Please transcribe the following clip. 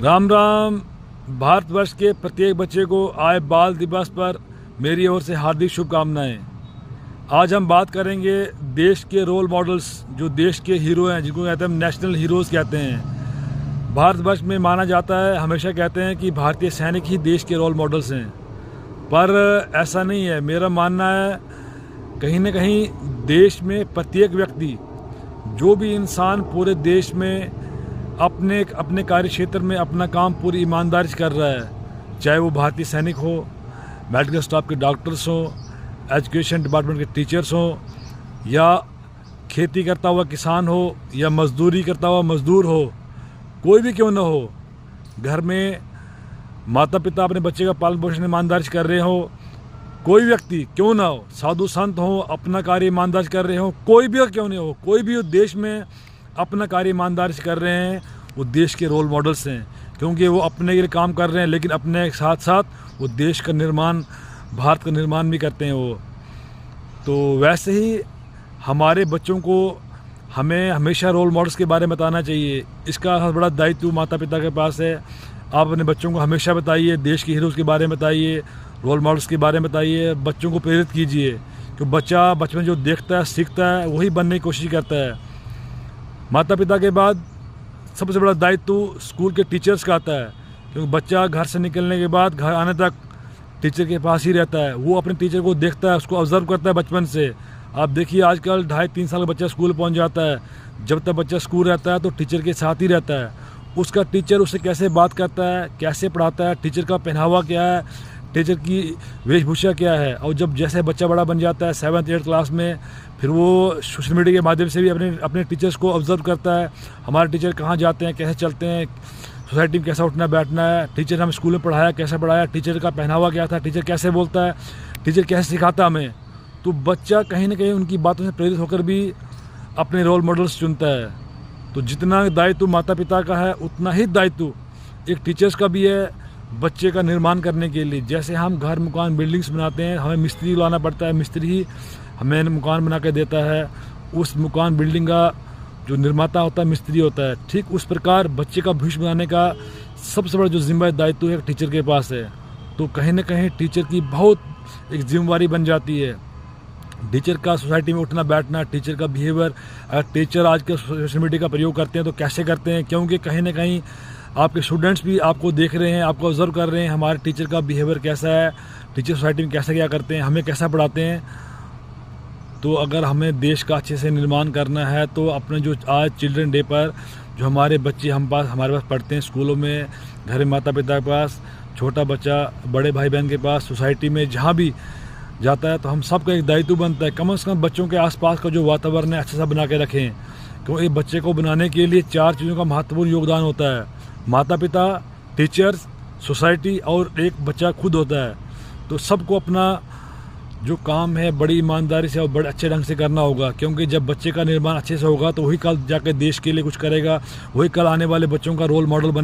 राम राम। भारतवर्ष के प्रत्येक बच्चे को आए बाल दिवस पर मेरी ओर से हार्दिक शुभकामनाएं। आज हम बात करेंगे देश के रोल मॉडल्स, जो देश के हीरो हैं, जिनको कहते हैं नेशनल हीरोज़ कहते हैं। भारतवर्ष में माना जाता है, हमेशा कहते हैं कि भारतीय सैनिक ही देश के रोल मॉडल्स हैं, पर ऐसा नहीं है। मेरा मानना है कहीं ना कहीं देश में प्रत्येक व्यक्ति, जो भी इंसान पूरे देश में अपने कार्य क्षेत्र में अपना काम पूरी ईमानदारी से कर रहा है, चाहे वो भारतीय सैनिक हो, मेडिकल स्टाफ के डॉक्टर्स हों, एजुकेशन डिपार्टमेंट के टीचर्स हों, या खेती करता हुआ किसान हो, या मजदूरी करता हुआ मजदूर हो, कोई भी क्यों ना हो, घर में माता पिता अपने बच्चे का पालन पोषण ईमानदारी से कर रहे हो, कोई व्यक्ति क्यों ना हो, साधु संत हो अपना कार्य ईमानदारी से कर रहे हो, कोई भी क्यों नहीं हो, कोई भी देश में अपना कार्य ईमानदारी से कर रहे हैं, वो देश के रोल मॉडल्स हैं। क्योंकि वो अपने के लिए काम कर रहे हैं, लेकिन अपने साथ साथ वो देश का निर्माण, भारत का निर्माण भी करते हैं वो। तो वैसे ही हमारे बच्चों को हमें हमेशा रोल मॉडल्स के बारे में बताना चाहिए। इसका बहुत बड़ा दायित्व माता पिता के पास है। आप अपने बच्चों को हमेशा बताइए, देश के हीरोज़ के बारे में बताइए, रोल मॉडल्स के बारे में बताइए, बच्चों को प्रेरित कीजिए। कि बच्चा बचपन जो देखता है, सीखता है, वही बनने की कोशिश करता है। माता पिता के बाद सबसे बड़ा दायित्व स्कूल के टीचर्स का आता है, क्योंकि बच्चा घर से निकलने के बाद घर आने तक टीचर के पास ही रहता है। वो अपने टीचर को देखता है, उसको ऑब्जर्व करता है बचपन से। आप देखिए आजकल 2.5-3 साल का बच्चा स्कूल पहुंच जाता है। जब तक बच्चा स्कूल रहता है तो टीचर के साथ ही रहता है। उसका टीचर उससे कैसे बात करता है, कैसे पढ़ाता है, टीचर का पहनावा क्या है, टीचर की वेशभूषा क्या है। और जब जैसे बच्चा बड़ा बन जाता है 7th-8th क्लास में, फिर वो सोशल मीडिया के माध्यम से भी अपने टीचर्स को ऑब्जर्व करता है। हमारे टीचर कहाँ जाते हैं, कैसे चलते हैं, सोसाइटी में कैसा उठना बैठना है, टीचर हम स्कूल में पढ़ाया कैसे पढ़ाया, टीचर का पहनावा क्या था, टीचर कैसे बोलता है, टीचर कैसे सिखाता हमें। तो बच्चा कहीं ना कहीं उनकी बातों से प्रेरित होकर भी अपने रोल मॉडल्स चुनता है। तो जितना दायित्व माता पिता का है, उतना ही दायित्व एक टीचर्स का भी है बच्चे का निर्माण करने के लिए। जैसे हम घर मकान बिल्डिंग्स बनाते हैं, हमें मिस्त्री लाना पड़ता है, मिस्त्री ही हमें मकान बना के देता है। उस मकान बिल्डिंग का जो निर्माता होता है मिस्त्री होता है। ठीक उस प्रकार बच्चे का भविष्य बनाने का सबसे बड़ा जो जिम्मेदारी दायित्व है टीचर के पास है। तो कहीं ना कहीं टीचर की बहुत एक जिम्मेवारी बन जाती है। टीचर का सोसाइटी में उठना बैठना, टीचर का बिहेवियर। अगर टीचर आज के सोशल मीडिया का प्रयोग करते हैं तो कैसे करते हैं, क्योंकि कहीं ना कहीं आपके स्टूडेंट्स भी आपको देख रहे हैं, आपको ऑब्जर्व कर रहे हैं, हमारे टीचर का बिहेवियर कैसा है, टीचर सोसाइटी में कैसे क्या करते हैं, हमें कैसा पढ़ाते हैं। तो अगर हमें देश का अच्छे से निर्माण करना है तो अपने जो आज चिल्ड्रन डे पर जो हमारे बच्चे हमारे पास पढ़ते हैं स्कूलों में, घर में माता पिता के पास, छोटा बच्चा बड़े भाई बहन के पास, सोसाइटी में जहाँ भी जाता है, तो हम सबका एक दायित्व बनता है कम से कम बच्चों के आसपास का जो वातावरण है अच्छे से बना के रखें। क्योंकि एक बच्चे को बनाने के लिए 4 चीज़ों का महत्वपूर्ण योगदान होता है: माता पिता, टीचर्स, सोसाइटी और एक बच्चा खुद होता है। तो सबको अपना जो काम है बड़ी ईमानदारी से और बड़े अच्छे ढंग से करना होगा, क्योंकि जब बच्चे का निर्माण अच्छे से होगा तो वही कल जाकर देश के लिए कुछ करेगा, वही कल आने वाले बच्चों का रोल मॉडल बने।